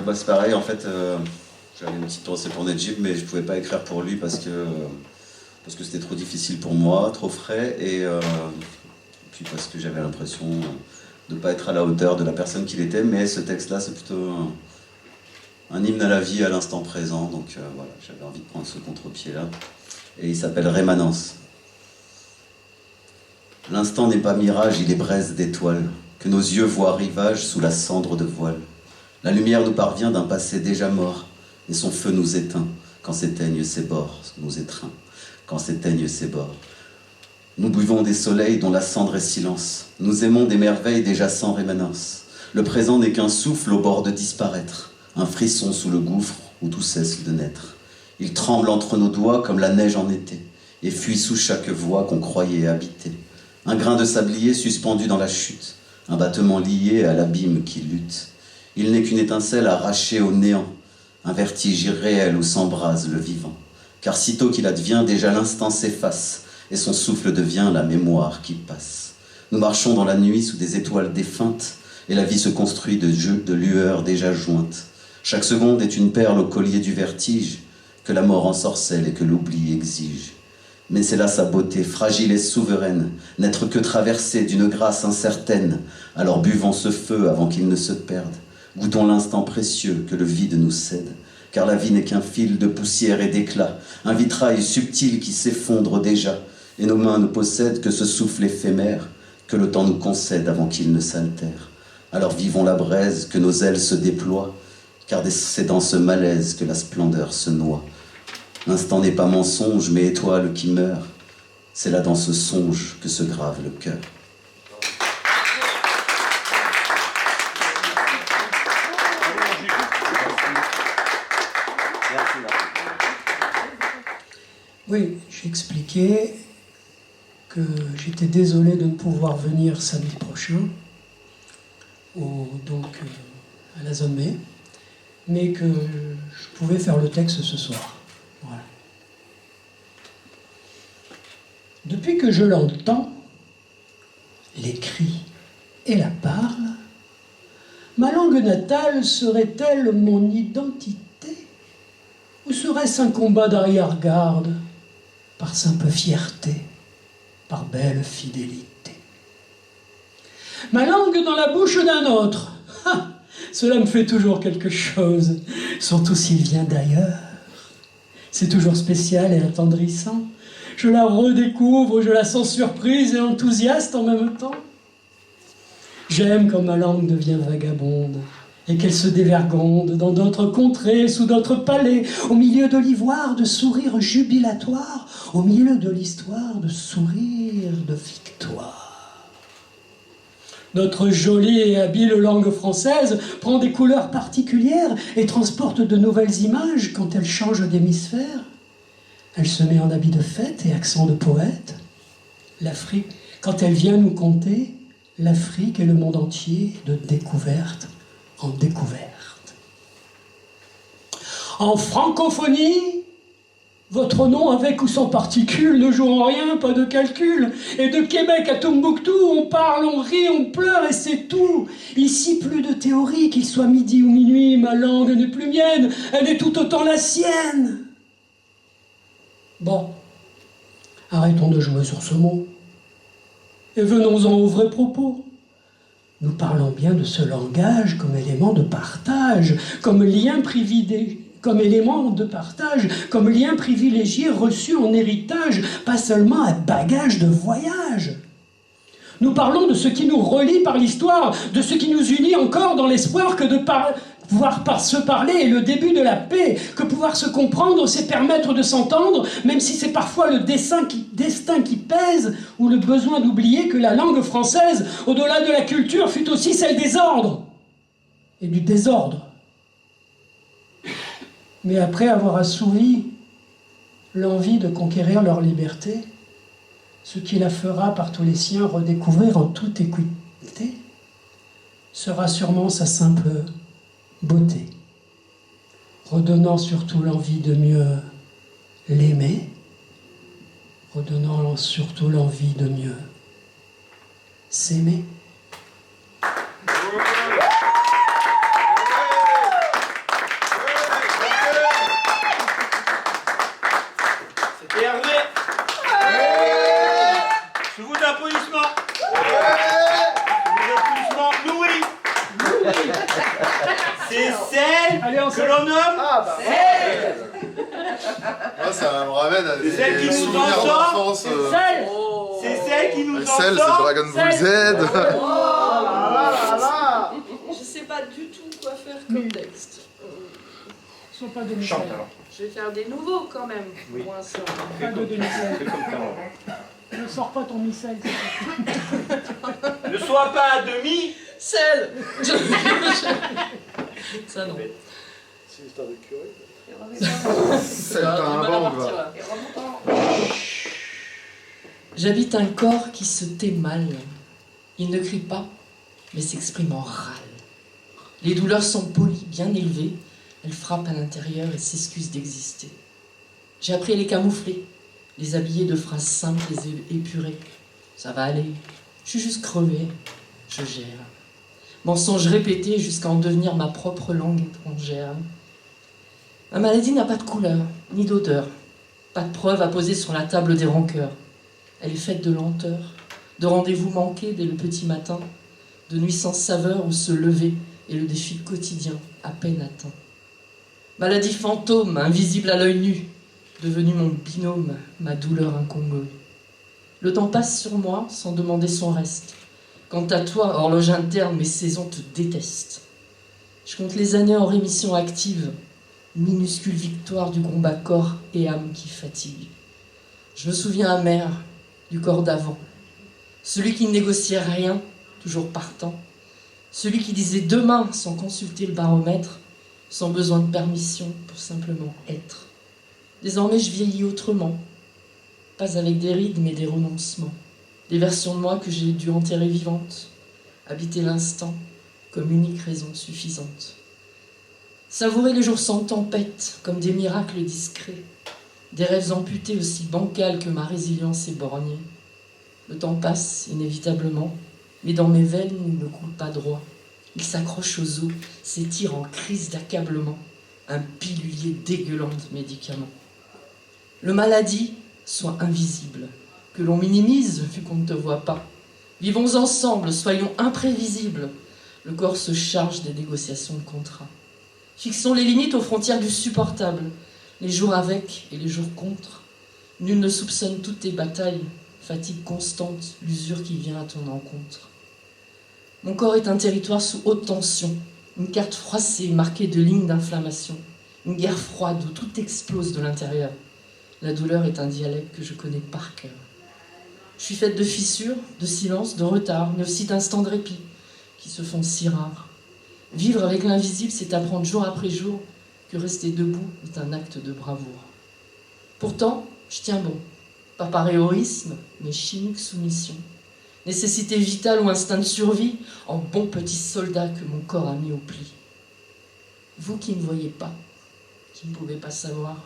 bah, c'est pareil, en fait, j'avais une petite pensée pour Nedjib, mais je pouvais pas écrire pour lui parce que c'était trop difficile pour moi, trop frais, et puis parce que j'avais l'impression de ne pas être à la hauteur de la personne qu'il était, mais ce texte-là, c'est plutôt un hymne à la vie, à l'instant présent, donc voilà, j'avais envie de prendre ce contre-pied-là, et il s'appelle Rémanence. L'instant n'est pas mirage, il est braise d'étoiles, que nos yeux voient rivage sous la cendre de voile. La lumière nous parvient d'un passé déjà mort, et son feu nous éteint, quand s'éteignent ses bords, nous étreint, quand s'éteignent ses bords. Nous buvons des soleils dont la cendre est silence, nous aimons des merveilles déjà sans rémanence. Le présent n'est qu'un souffle au bord de disparaître, un frisson sous le gouffre où tout cesse de naître. Il tremble entre nos doigts comme la neige en été, et fuit sous chaque voie qu'on croyait habiter. Un grain de sablier suspendu dans la chute, un battement lié à l'abîme qui lutte. Il n'est qu'une étincelle arrachée au néant, un vertige irréel où s'embrase le vivant. Car sitôt qu'il advient, déjà l'instant s'efface, et son souffle devient la mémoire qui passe. Nous marchons dans la nuit sous des étoiles défuntes, et la vie se construit de jeux de lueurs déjà jointes. Chaque seconde est une perle au collier du vertige, que la mort ensorcelle et que l'oubli exige. Mais c'est là sa beauté, fragile et souveraine, n'être que traversée d'une grâce incertaine. Alors buvons ce feu avant qu'il ne se perde. Goûtons l'instant précieux que le vide nous cède. Car la vie n'est qu'un fil de poussière et d'éclat, un vitrail subtil qui s'effondre déjà. Et nos mains ne possèdent que ce souffle éphémère que le temps nous concède avant qu'il ne s'altère. Alors vivons la braise, que nos ailes se déploient, car c'est dans ce malaise que la splendeur se noie. L'instant n'est pas mensonge, mais étoile qui meurt. C'est là dans ce songe que se grave le cœur. Oui, j'ai expliqué que j'étais désolé de ne pouvoir venir samedi prochain, à la zone B, mais que je pouvais faire le texte ce soir. Voilà. Depuis que je l'entends, l'écrit et la parle, ma langue natale serait-elle mon identité? Ou serait-ce un combat d'arrière-garde, par simple fierté, par belle fidélité? Ma langue dans la bouche d'un autre, cela me fait toujours quelque chose, surtout s'il vient d'ailleurs. C'est toujours spécial et attendrissant. Je la redécouvre, je la sens surprise et enthousiaste en même temps. J'aime quand ma langue devient vagabonde et qu'elle se dévergonde dans d'autres contrées, sous d'autres palais, au milieu de l'ivoire de sourires jubilatoires, au milieu de l'histoire de sourires de victoire. Notre jolie et habile langue française prend des couleurs particulières et transporte de nouvelles images quand elle change d'hémisphère. Elle se met en habit de fête et accent de poète. L'Afrique, quand elle vient nous conter, l'Afrique et le monde entier de découverte en découverte. En francophonie, votre nom avec ou sans particule ne joue en rien, pas de calcul. Et de Québec à Tombouctou, on parle, on rit, on pleure et c'est tout. Ici, plus de théorie, qu'il soit midi ou minuit, ma langue n'est plus mienne, elle est tout autant la sienne. Bon, arrêtons de jouer sur ce mot. Et venons-en au vrai propos. Nous parlons bien de ce langage comme élément de partage, comme lien privilégié, comme élément de partage, comme lien privilégié reçu en héritage, pas seulement un bagage de voyage. Nous parlons de ce qui nous relie par l'histoire, de ce qui nous unit encore dans l'espoir que de pouvoir se parler est le début de la paix, que pouvoir se comprendre, c'est permettre de s'entendre, même si c'est parfois le destin qui pèse, ou le besoin d'oublier que la langue française, au-delà de la culture, fut aussi celle des ordres et du désordre. Mais après avoir assouvi l'envie de conquérir leur liberté, ce qui la fera par tous les siens redécouvrir en toute équité, sera sûrement sa simple beauté, redonnant surtout l'envie de mieux l'aimer, redonnant surtout l'envie de mieux s'aimer. C'est celle Allez, que l'on nomme celle. Moi, ça me ramène à des Celle qui nous souvenirs entend. d'enfance. Celle. C'est celle qui nous Celle, c'est entend. Dragon Ball Z. Je sais pas du tout quoi faire comme texte. Ils sont pas de Chante alors. Je vais faire des nouveaux quand même. Oui. Pour l'instant. Pas de demi-sel. Fais comme ça. Ne sors pas ton missel. Ne sois pas à demi. Celle. Ça non. C'est une histoire de curé. C'est un bang, va. J'habite un corps qui se tait mal. Il ne crie pas, mais s'exprime en râle. Les douleurs sont polies, bien élevées. Elles frappent à l'intérieur et s'excusent d'exister. J'ai appris à les camoufler, les habiller de phrases simples et épurées. Ça va aller, je suis juste crevé, je gère. Mensonges répétés jusqu'à en devenir ma propre langue étrangère. Ma maladie n'a pas de couleur, ni d'odeur. Pas de preuve à poser sur la table des rancœurs. Elle est faite de lenteur, de rendez-vous manqués dès le petit matin, de nuits sans saveur où se lever est le défi quotidien, à peine atteint. Maladie fantôme, invisible à l'œil nu, devenue mon binôme, ma douleur incongrue. Le temps passe sur moi sans demander son reste. Quant à toi, horloge interne, mes saisons te détestent. Je compte les années en rémission active, minuscule victoire du combat corps et âme qui fatigue. Je me souviens amer du corps d'avant, celui qui ne négociait rien, toujours partant, celui qui disait demain sans consulter le baromètre, sans besoin de permission pour simplement être. Désormais je vieillis autrement, pas avec des rides mais des renoncements, des versions de moi que j'ai dû enterrer vivantes, habiter l'instant comme unique raison suffisante. Savourer les jours sans tempête comme des miracles discrets, des rêves amputés aussi bancals que ma résilience est borgnée. Le temps passe inévitablement, mais dans mes veines il ne coule pas droit. Il s'accroche aux os, s'étire en crise d'accablement, un pilulier dégueulant de médicaments. Le maladie soit invisible, que l'on minimise vu qu'on ne te voit pas. Vivons ensemble, soyons imprévisibles. Le corps se charge des négociations de contrat. Fixons les limites aux frontières du supportable, les jours avec et les jours contre. Nul ne soupçonne toutes tes batailles, fatigue constante, l'usure qui vient à ton encontre. Mon corps est un territoire sous haute tension, une carte froissée marquée de lignes d'inflammation, une guerre froide où tout explose de l'intérieur. La douleur est un dialecte que je connais par cœur. Je suis faite de fissures, de silences, de retards, mais aussi d'instants de répit qui se font si rares. Vivre avec l'invisible, c'est apprendre jour après jour que rester debout est un acte de bravoure. Pourtant, je tiens bon, pas par héroïsme, mais chimique soumission. Nécessité vitale ou instinct de survie, en bon petit soldat que mon corps a mis au pli. Vous qui ne voyez pas, qui ne pouvez pas savoir,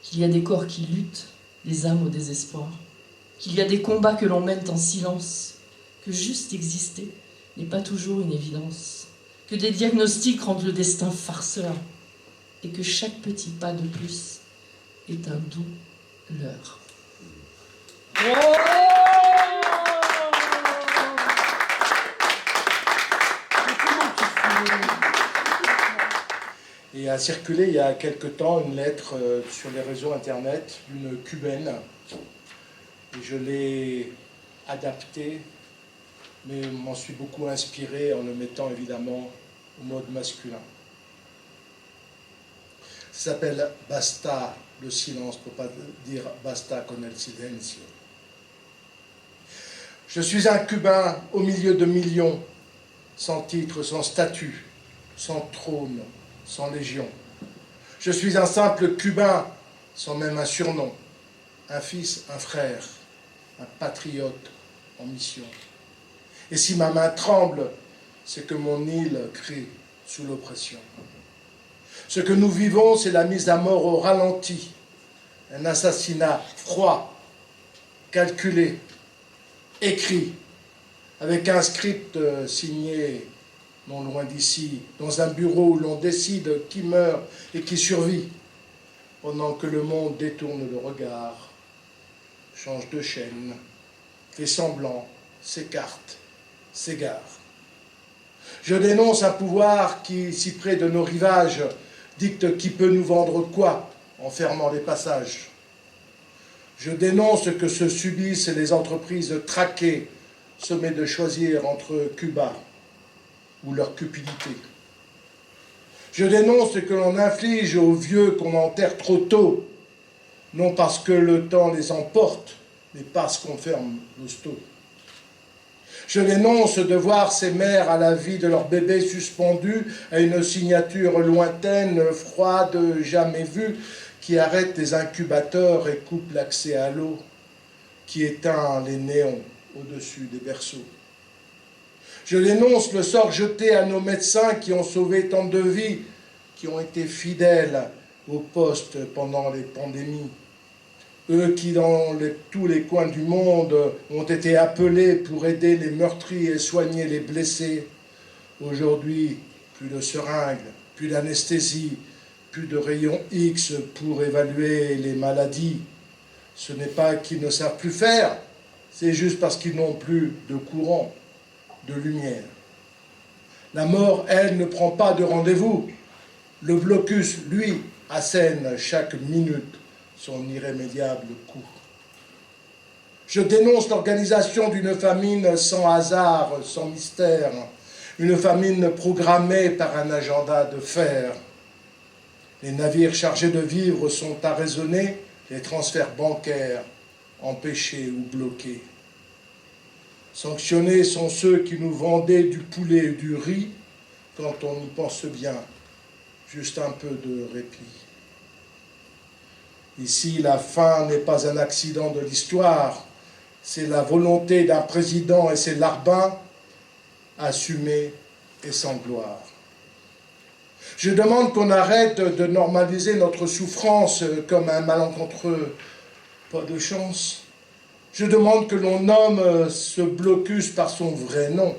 qu'il y a des corps qui luttent, des âmes au désespoir, qu'il y a des combats que l'on mène en silence, que juste exister n'est pas toujours une évidence, que des diagnostics rendent le destin farceur, et que chaque petit pas de plus est un doux leurre. Et a circulé il y a quelque temps une lettre sur les réseaux internet d'une Cubaine. Et je l'ai adaptée, mais m'en suis beaucoup inspiré en le mettant évidemment au mode masculin. Ça s'appelle Basta, le silence, pour ne pas dire Basta con el silencio. Je suis un Cubain au milieu de millions, sans titre, sans statut, sans trône, sans légion. Je suis un simple Cubain, sans même un surnom, un fils, un frère, un patriote en mission. Et si ma main tremble, c'est que mon île crie sous l'oppression. Ce que nous vivons, c'est la mise à mort au ralenti, un assassinat froid, calculé, écrit, avec un script signé non loin d'ici, dans un bureau où l'on décide qui meurt et qui survit, pendant que le monde détourne le regard, change de chaîne, fait semblant, s'écarte, s'égare. Je dénonce un pouvoir qui, si près de nos rivages, dicte qui peut nous vendre quoi en fermant les passages. Je dénonce que se subissent les entreprises traquées, sommées de choisir entre Cuba ou leur cupidité. Je dénonce que l'on inflige aux vieux qu'on enterre trop tôt, non parce que le temps les emporte, mais parce qu'on ferme l'hosto. Je dénonce de voir ces mères à la vie de leur bébé suspendu à une signature lointaine, froide, jamais vue, qui arrête les incubateurs et coupe l'accès à l'eau, qui éteint les néons au-dessus des berceaux. Je dénonce le sort jeté à nos médecins qui ont sauvé tant de vies, qui ont été fidèles au poste pendant les pandémies. Eux qui, dans tous les coins du monde, ont été appelés pour aider les meurtris et soigner les blessés. Aujourd'hui, plus de seringues, plus d'anesthésie, plus de rayons X pour évaluer les maladies. Ce n'est pas qu'ils ne savent plus faire, c'est juste parce qu'ils n'ont plus de courant, de lumière. La mort, elle, ne prend pas de rendez-vous. Le blocus, lui, assène chaque minute son irrémédiable coup. Je dénonce l'organisation d'une famine sans hasard, sans mystère, une famine programmée par un agenda de fer. Les navires chargés de vivres sont arraisonnés, les transferts bancaires empêchés ou bloqués. Sanctionnés sont ceux qui nous vendaient du poulet et du riz, quand on y pense bien, juste un peu de répit. Ici, la faim n'est pas un accident de l'histoire, c'est la volonté d'un président et ses larbins assumés et sans gloire. Je demande qu'on arrête de normaliser notre souffrance comme un malencontreux pas de chance. Je demande que l'on nomme ce blocus par son vrai nom.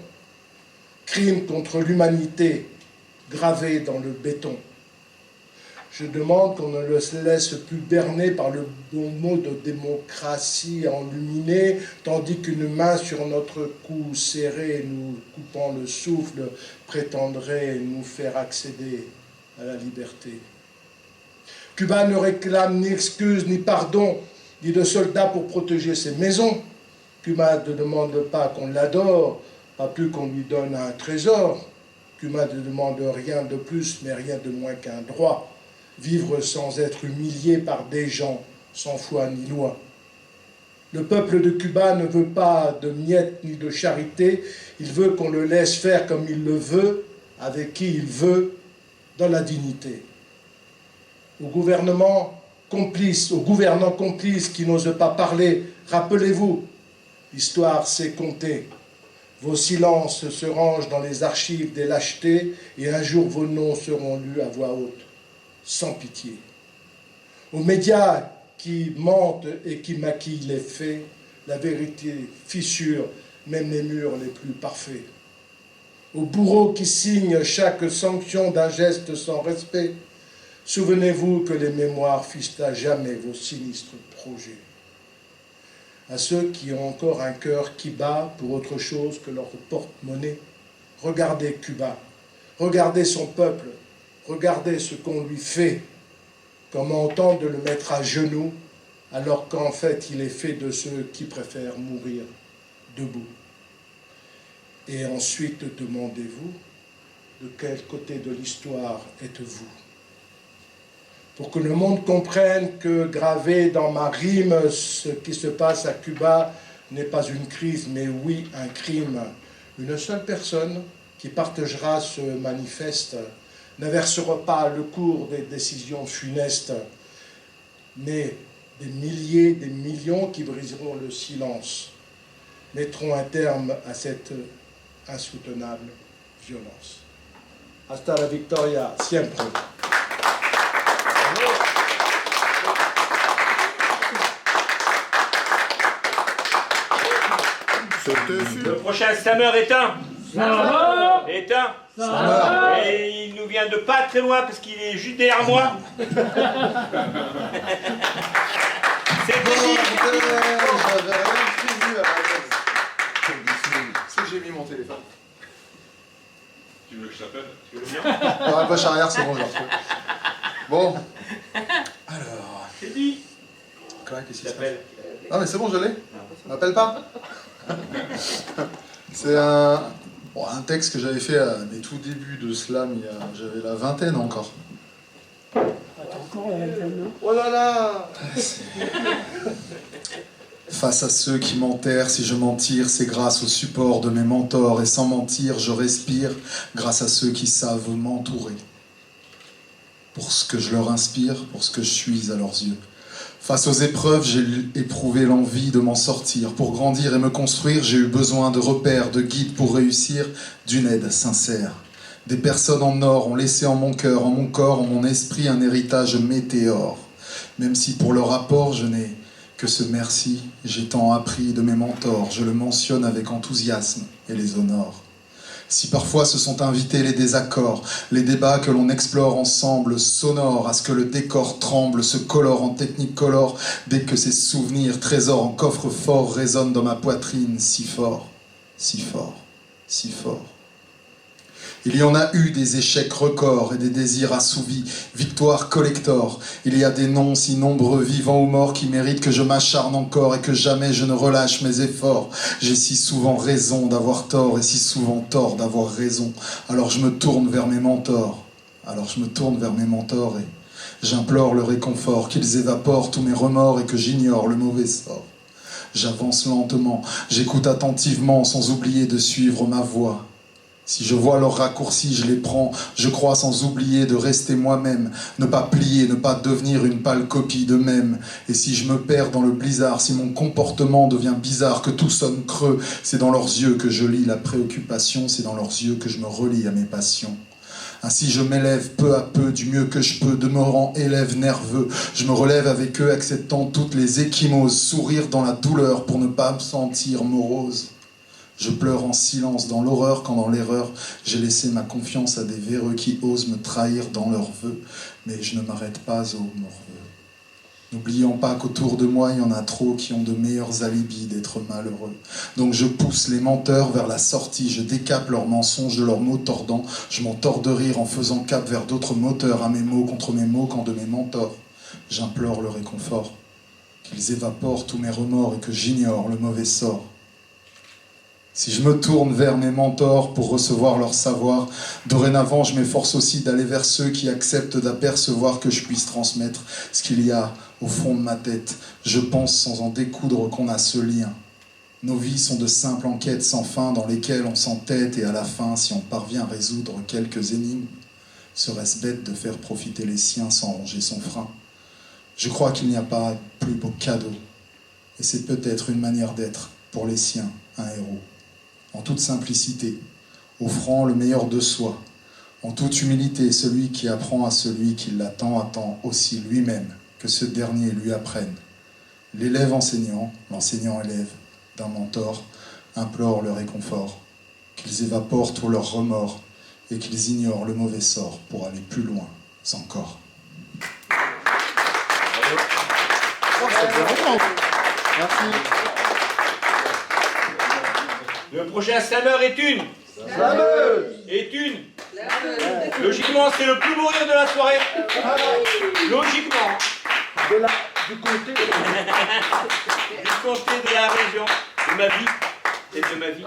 Crime contre l'humanité gravé dans le béton. Je demande qu'on ne le laisse plus berner par le bon mot de démocratie enluminée, tandis qu'une main sur notre cou serré, nous coupant le souffle, prétendrait nous faire accéder à la liberté. Cuba ne réclame ni excuse ni pardon, ni de soldats pour protéger ses maisons. Cuba ne demande pas qu'on l'adore, pas plus qu'on lui donne un trésor. Cuba ne demande rien de plus, mais rien de moins qu'un droit. Vivre sans être humilié par des gens sans foi ni loi. Le peuple de Cuba ne veut pas de miettes ni de charité, il veut qu'on le laisse faire comme il le veut, avec qui il veut, dans la dignité. Aux gouvernants complices qui n'osent pas parler, rappelez-vous, l'histoire sait compter. Vos silences se rangent dans les archives des lâchetés et un jour vos noms seront lus à voix haute. Sans pitié. Aux médias qui mentent et qui maquillent les faits, la vérité fissure même les murs les plus parfaits. Aux bourreaux qui signent chaque sanction d'un geste sans respect, souvenez-vous que les mémoires fissent à jamais vos sinistres projets. À ceux qui ont encore un cœur qui bat pour autre chose que leur porte-monnaie, regardez Cuba, regardez son peuple, regardez ce qu'on lui fait, comment tente de le mettre à genoux, alors qu'en fait il est fait de ceux qui préfèrent mourir debout. Et ensuite demandez-vous, de quel côté de l'histoire êtes-vous? Pour que le monde comprenne que gravé dans ma rime, ce qui se passe à Cuba n'est pas une crise, mais oui un crime. Une seule personne qui partagera ce manifeste n'inversera pas le cours des décisions funestes, mais des milliers, des millions qui briseront le silence, mettront un terme à cette insoutenable violence. Hasta la victoria, siempre. Le prochain slammer est un. Éteint. Et il nous vient de pas très loin parce qu'il est juste derrière moi. C'est C'est que j'ai mis mon téléphone. Tu veux que je t'appelle? Tu veux venir? Dans la poche arrière, c'est bon, je l'ai retrouvé. Bon. Alors. C'est dit. Quoi, qu'est-ce qui se passe? T'appelles. Ah, mais c'est bon, je l'ai. On m'appelle pas. C'est un texte que j'avais fait à mes tout débuts de slam, j'avais la vingtaine encore. Oh là là! Face à ceux qui m'enterrent, si je m'en tire, c'est grâce au support de mes mentors. Et sans mentir, je respire grâce à ceux qui savent m'entourer. Pour ce que je leur inspire, pour ce que je suis à leurs yeux. Face aux épreuves, j'ai éprouvé l'envie de m'en sortir. Pour grandir et me construire, j'ai eu besoin de repères, de guides pour réussir, d'une aide sincère. Des personnes en or ont laissé en mon cœur, en mon corps, en mon esprit, un héritage météore. Même si pour leur apport, je n'ai que ce merci, j'ai tant appris de mes mentors. Je le mentionne avec enthousiasme et les honore. Si parfois se sont invités les désaccords, les débats que l'on explore ensemble, sonores à ce que le décor tremble, se colore en technicolore, dès que ces souvenirs, trésors en coffre-fort, résonnent dans ma poitrine si fort, si fort, si fort. Il y en a eu des échecs records et des désirs assouvis, victoires collector. Il y a des noms si nombreux, vivants ou morts, qui méritent que je m'acharne encore et que jamais je ne relâche mes efforts. J'ai si souvent raison d'avoir tort et si souvent tort d'avoir raison. Alors je me tourne vers mes mentors. Et j'implore le réconfort, qu'ils évaporent tous mes remords et que j'ignore le mauvais sort. J'avance lentement, j'écoute attentivement sans oublier de suivre ma voie. Si je vois leurs raccourcis, je les prends, je crois sans oublier de rester moi-même, ne pas plier, ne pas devenir une pâle copie d'eux-mêmes. Et si je me perds dans le blizzard, si mon comportement devient bizarre, que tout sonne creux, c'est dans leurs yeux que je lis la préoccupation, c'est dans leurs yeux que je me relie à mes passions. Ainsi je m'élève peu à peu, du mieux que je peux, demeurant élève nerveux. Je me relève avec eux, acceptant toutes les échymoses, sourire dans la douleur pour ne pas me sentir morose. Je pleure en silence dans l'horreur quand dans l'erreur, j'ai laissé ma confiance à des véreux qui osent me trahir dans leurs vœux. Mais je ne m'arrête pas aux morveux. N'oubliant pas qu'autour de moi, il y en a trop qui ont de meilleurs alibis d'être malheureux. Donc je pousse les menteurs vers la sortie, je décape leurs mensonges de leurs mots tordants. Je m'en tords de rire en faisant cap vers d'autres moteurs à mes mots contre mes mots quand de mes mentors. J'implore le réconfort, qu'ils évaporent tous mes remords et que j'ignore le mauvais sort. Si je me tourne vers mes mentors pour recevoir leur savoir, dorénavant je m'efforce aussi d'aller vers ceux qui acceptent d'apercevoir que je puisse transmettre ce qu'il y a au fond de ma tête. Je pense sans en découdre qu'on a ce lien. Nos vies sont de simples enquêtes sans fin dans lesquelles on s'entête et à la fin, si on parvient à résoudre quelques énigmes, serait-ce bête de faire profiter les siens sans ronger son frein? Je crois qu'il n'y a pas plus beau cadeau, et c'est peut-être une manière d'être pour les siens, un héros. En toute simplicité, offrant le meilleur de soi, en toute humilité, celui qui apprend à celui qui l'attend attend aussi lui-même que ce dernier lui apprenne. L'élève enseignant, l'enseignant élève d'un mentor, implore le réconfort, qu'ils évaporent tous leurs remords et qu'ils ignorent le mauvais sort pour aller plus loin encore. Merci. Le prochain slammer est une. Est une. Logiquement, c'est le plus beau rire de la soirée. Logiquement. Du côté Du côté de la région, de ma vie et de ma vie.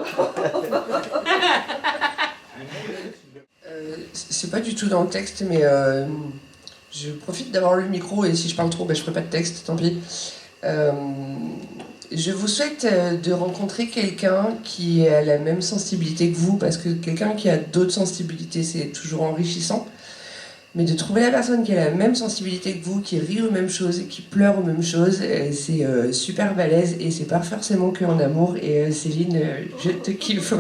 C'est pas du tout dans le texte, mais je profite d'avoir le micro et si je parle trop, je ferai pas de texte, tant pis. Je vous souhaite de rencontrer quelqu'un qui a la même sensibilité que vous, parce que quelqu'un qui a d'autres sensibilités, c'est toujours enrichissant. Mais de trouver la personne qui a la même sensibilité que vous, qui rit aux mêmes choses, qui pleure aux mêmes choses, c'est super balèze et c'est pas forcément que en amour. Et Céline, je te kiffe.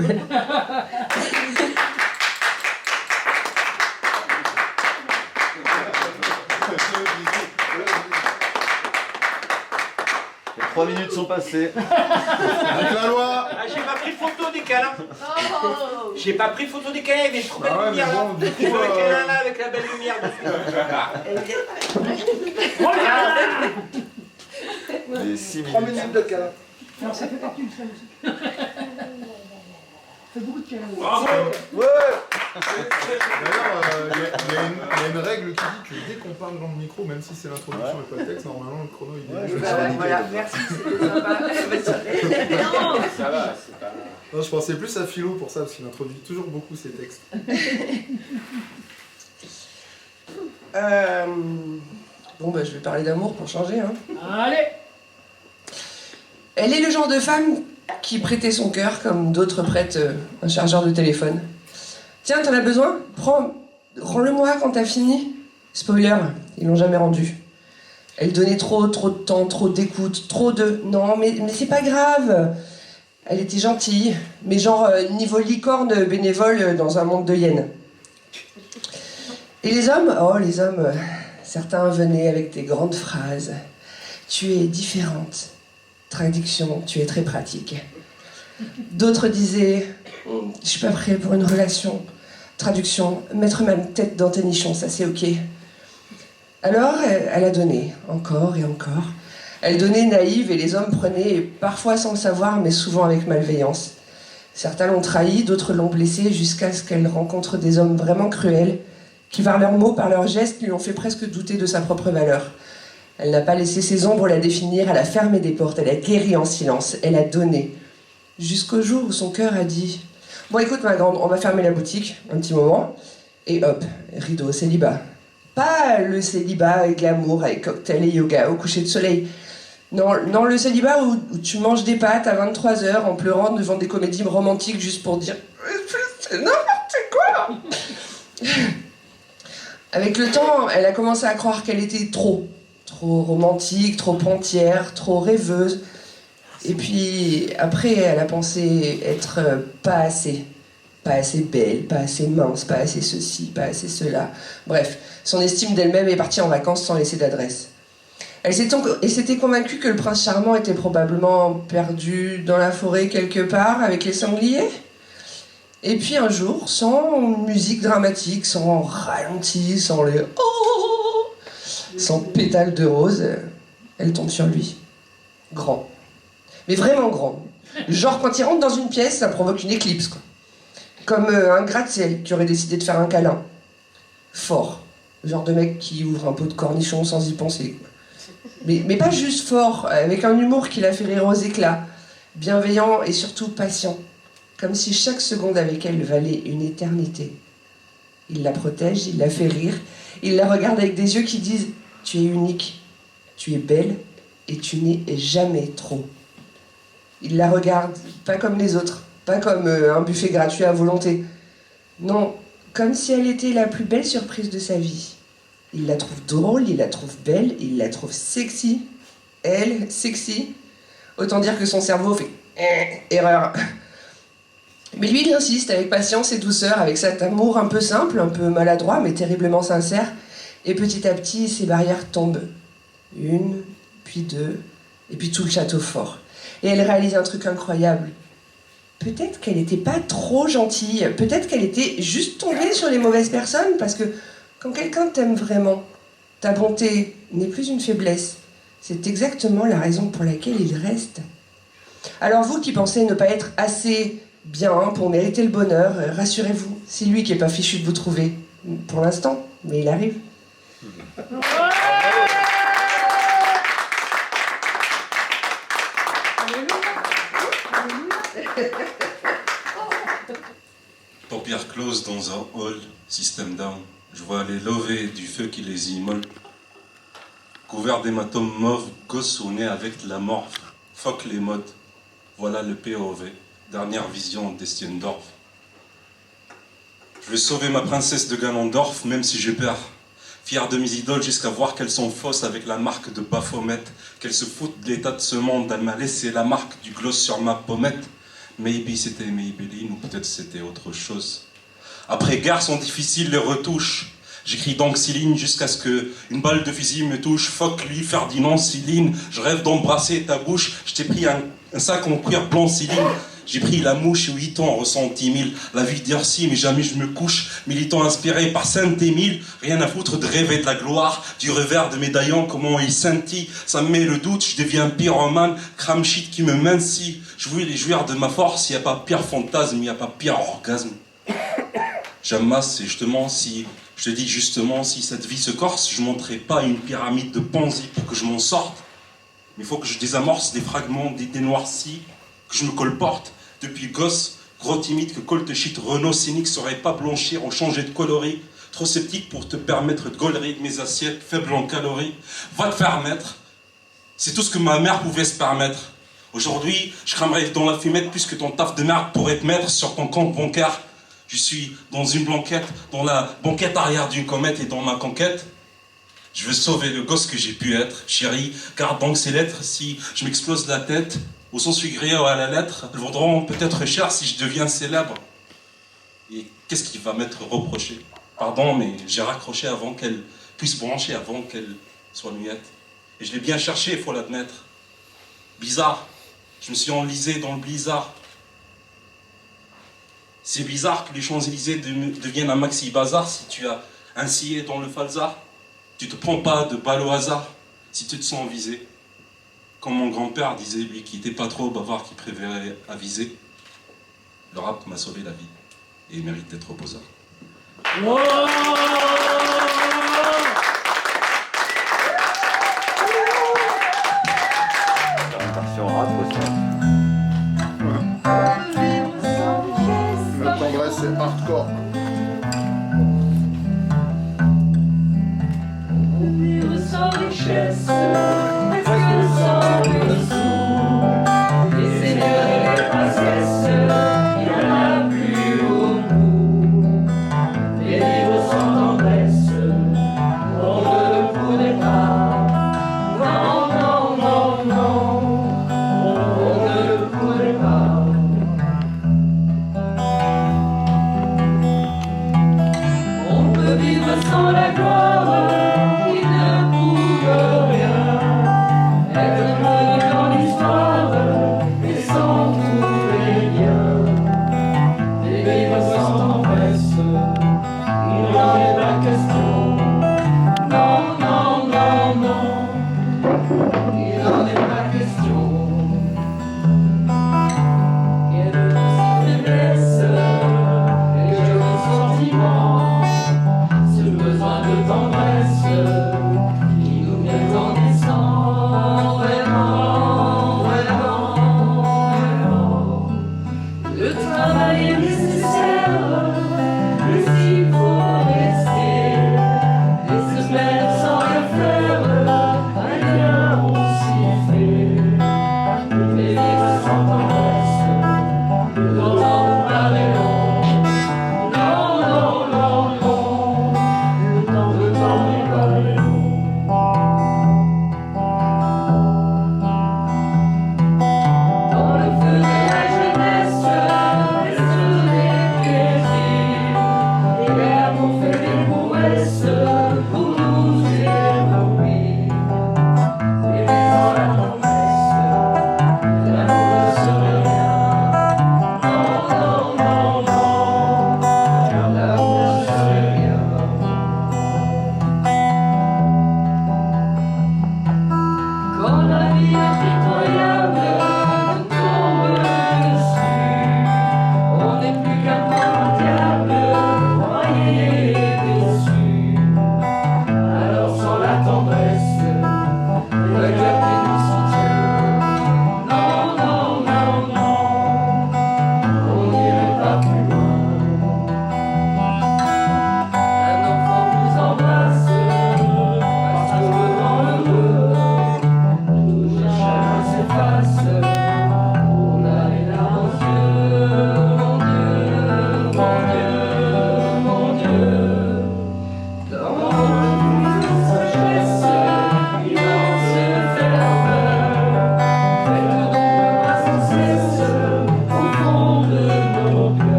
Les 3 minutes sont passées. Avec la loi. Ah, j'ai pas pris photo des câlins. J'ai pas pris photo des câlins, il y avait trop belle lumière là. Bon, du coup, Le câlin là avec la belle lumière dessus. Les 6 3 minutes. minutes de câlin. Alors ça fait partie du slam aussi. Ça fait beaucoup de câlins. Bravo. Ouais. D'ailleurs, il y a une règle qui dit que dès qu'on parle dans le micro, même si c'est l'introduction et pas le texte, normalement le chrono il est. Voilà, merci, c'était sympa. Non, ça va, c'est pas... Non, je pensais plus à Philo pour ça, parce qu'il introduit toujours beaucoup ses textes. Bon, bah, je vais parler d'amour pour changer. Hein. Allez. Elle est le genre de femme qui prêtait son cœur comme d'autres prêtent un chargeur de téléphone. Tiens, t'en as besoin ? Rends-le-moi quand t'as fini. Spoiler, ils l'ont jamais rendu. Elle donnait trop de temps, trop d'écoute, trop de... Non, mais c'est pas grave. Elle était gentille, mais genre niveau licorne bénévole dans un monde de hyènes. Et les hommes ? Oh, les hommes, certains venaient avec des grandes phrases. Tu es différente. Traduction, tu es très pratique. D'autres disaient, je suis pas prêt pour une relation. Traduction, mettre ma tête dans tes nichons, ça c'est ok. Alors, elle a donné, encore et encore. Elle donnait naïve et les hommes prenaient, parfois sans le savoir, mais souvent avec malveillance. Certains l'ont trahi, d'autres l'ont blessée, jusqu'à ce qu'elle rencontre des hommes vraiment cruels, qui par leurs mots, par leurs gestes, lui ont fait presque douter de sa propre valeur. Elle n'a pas laissé ses ombres la définir, elle a fermé des portes, elle a guéri en silence, elle a donné. Jusqu'au jour où son cœur a dit « Bon écoute ma grande, on va fermer la boutique, un petit moment. » Et hop, rideau, célibat. Pas le célibat glamour avec cocktail et yoga au coucher de soleil. Non, le célibat où tu manges des pâtes à 23h en pleurant devant des comédies romantiques juste pour dire « C'est n'importe quoi !» Avec le temps, elle a commencé à croire qu'elle était trop romantique, trop entière, trop rêveuse. Et puis après, elle a pensé être pas assez belle, pas assez mince, pas assez ceci, pas assez cela. Bref, son estime d'elle-même est partie en vacances sans laisser d'adresse. Elle s'était convaincue que le prince charmant était probablement perdu dans la forêt quelque part avec les sangliers. Et puis un jour, sans musique dramatique, sans ralenti, sans les oh, sans pétales de rose, elle tombe sur lui. Grand. Mais vraiment grand. Genre quand il rentre dans une pièce, ça provoque une éclipse, quoi. Comme un gratte-ciel qui aurait décidé de faire un câlin. Fort. Le genre de mec qui ouvre un pot de cornichons sans y penser. Mais pas juste fort, avec un humour qui la fait rire aux éclats. Bienveillant et surtout patient. Comme si chaque seconde avec elle valait une éternité. Il la protège, il la fait rire. Il la regarde avec des yeux qui disent « Tu es unique, tu es belle et tu n'es jamais trop ». Il la regarde, pas comme les autres, pas comme un buffet gratuit à volonté. Non, comme si elle était la plus belle surprise de sa vie. Il la trouve drôle, il la trouve belle, il la trouve sexy. Elle, sexy. Autant dire que son cerveau fait erreur. Mais lui, il insiste avec patience et douceur, avec cet amour un peu simple, un peu maladroit, mais terriblement sincère. Et petit à petit, ces barrières tombent. Une, puis deux, et puis tout le château fort. Et elle réalise un truc incroyable. Peut-être qu'elle n'était pas trop gentille, peut-être qu'elle était juste tombée sur les mauvaises personnes, parce que quand quelqu'un t'aime vraiment, ta bonté n'est plus une faiblesse. C'est exactement la raison pour laquelle il reste. Alors vous qui pensez ne pas être assez bien pour mériter le bonheur, rassurez-vous, c'est lui qui n'est pas fichu de vous trouver. Pour l'instant, mais il arrive. Paupières closes dans un hall, système down. Je vois les lovés du feu qui les immole. Couvert d'hématomes mauves, gosse au nez avec la morphe. Fuck les modes. Voilà le POV. Dernière vision d'Estiendorf. Je vais sauver ma princesse de Ganondorf, même si j'ai peur. Fier de mes idoles jusqu'à voir qu'elles sont fausses avec la marque de Baphomet. Qu'elles se foutent de l'état de ce monde. Elle m'a laissé la marque du gloss sur ma pommette. Maybe c'était Maybelline ou peut-être c'était autre chose. Après guerre sont difficiles les retouches. J'écris donc Céline jusqu'à ce que une balle de fusil me touche. Fuck lui, Ferdinand, Céline. Je rêve d'embrasser ta bouche. Je t'ai pris un sac en cuir blanc, Céline. J'ai pris la mouche et 8 ans, ressenti 1000. La vie d'Ircy, mais jamais je me couche. Militant inspiré par Saint-Émile. Rien à foutre de rêver de la gloire. Du revers de médaillon, comment il scintille. Ça me met le doute, je deviens pyromane. Crame shit qui me mincit. Je voulais les jouir de ma force. Y a pas pire fantasme, y a pas pire orgasme. j'amasse et justement, si je te dis justement, si cette vie se corse, je ne monterai pas une pyramide de Ponzi pour que je m'en sorte. Mais il faut que je désamorce des fragments d'idées noircies, que je me colporte depuis gosse, gros timide que colt shit, Renault cynique saurait pas blanchir ou changer de coloris. Trop sceptique pour te permettre de gaulerie de mes assiettes, faibles en calories. Va te faire mettre. C'est tout ce que ma mère pouvait se permettre. Aujourd'hui, je cramerais dans la fumette plus que ton taf de merde pourrait te mettre sur ton compte bancaire. Je suis dans une blanquette, dans la banquette arrière d'une comète et dans ma conquête. Je veux sauver le gosse que j'ai pu être. Chérie, garde donc ces lettres si je m'explose la tête. Au sens figuré ou à la lettre, elles vaudront peut-être cher si je deviens célèbre. Et qu'est-ce qui va m'être reproché? Pardon, mais j'ai raccroché avant qu'elle puisse brancher, avant qu'elle soit muette. Et je l'ai bien cherché, il faut l'admettre. Bizarre, je me suis enlisé dans le blizzard. C'est bizarre que les Champs-Élysées deviennent un maxi bazar si tu as un scié dans le falzar. Tu te prends pas de balle au hasard si tu te sens visé. Comme mon grand-père disait, lui qui était pas trop bavard, qui préférait aviser. Le rap m'a sauvé la vie et il mérite d'être opposant. Oh, Version rap aussi. La tendresse c'est hardcore. Vivre sans richesse, presque sans dessous. Les seigneurs et les princesses, il n'y en a plus au bout. Les vivre sans tendresse, on ne pourrait pas. Non, non, non, non, on ne pourrait pas. On peut vivre sans la gloire. Ce besoin de tendresse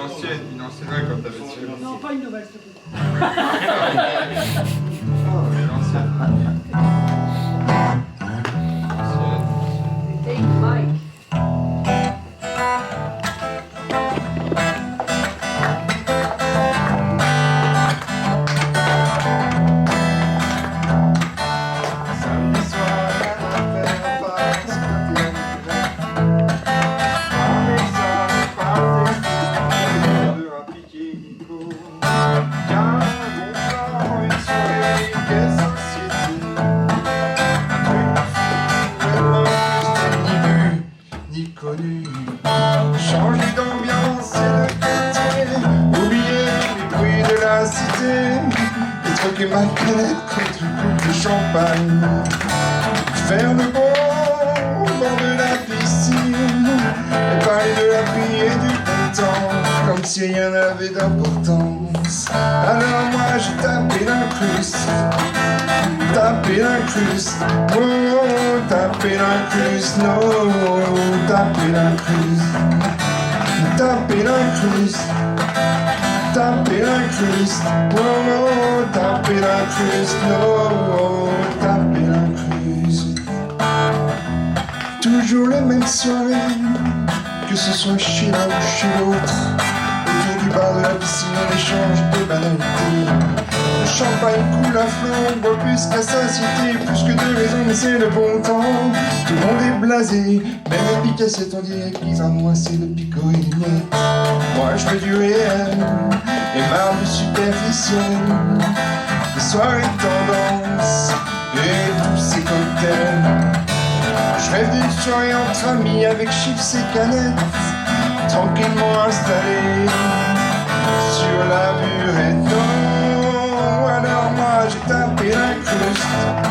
une ancienne comme t'avais tiré. Non, pas une nouvelle, s'il te plaît. Oh, une ancienne. Take Mike. Samedi soir, la fête passe côté avec ça, par de appliquer Nico. Car un bon plan, une soirée, quelle société. Un truc vraiment ni vu, ni connu. Changer d'ambiance et de quartier, oublier les bruits de la cité. Et troquer ma canette contre une coupe de champagne. Faire le bon au bord de la piscine. Et parler de la pluie et du bon temps, comme si rien n'avait d'importance. Alors moi j'ai tapé l'incruste. Tapé l'incruste. Oh, tapé l'incruste. No, tapé l'incruste. Tapé l'incruste. Taper l'incruste, oh, taper l'incruste, no, taper l'incruste. Toujours les mêmes soirées, que ce soit chez l'un ou chez l'autre. Autour du bar de la piscine, on échange des banalités. Le champagne coule à flot, on boit plus qu'à satiété. Plus que de raison, mais c'est le bon temps. Tout le monde est blasé, même les picassettes, on dirait qu'ils en ont assez de pico et de miettes. Moi je veux du réel et marre du superficiel. Des soirées de tendance et tous ces cocktails. Je rêve d'une soirée entre amis avec chips et canettes, tranquillement installés sur la burette. Non, alors moi j'ai tapé l'incruste.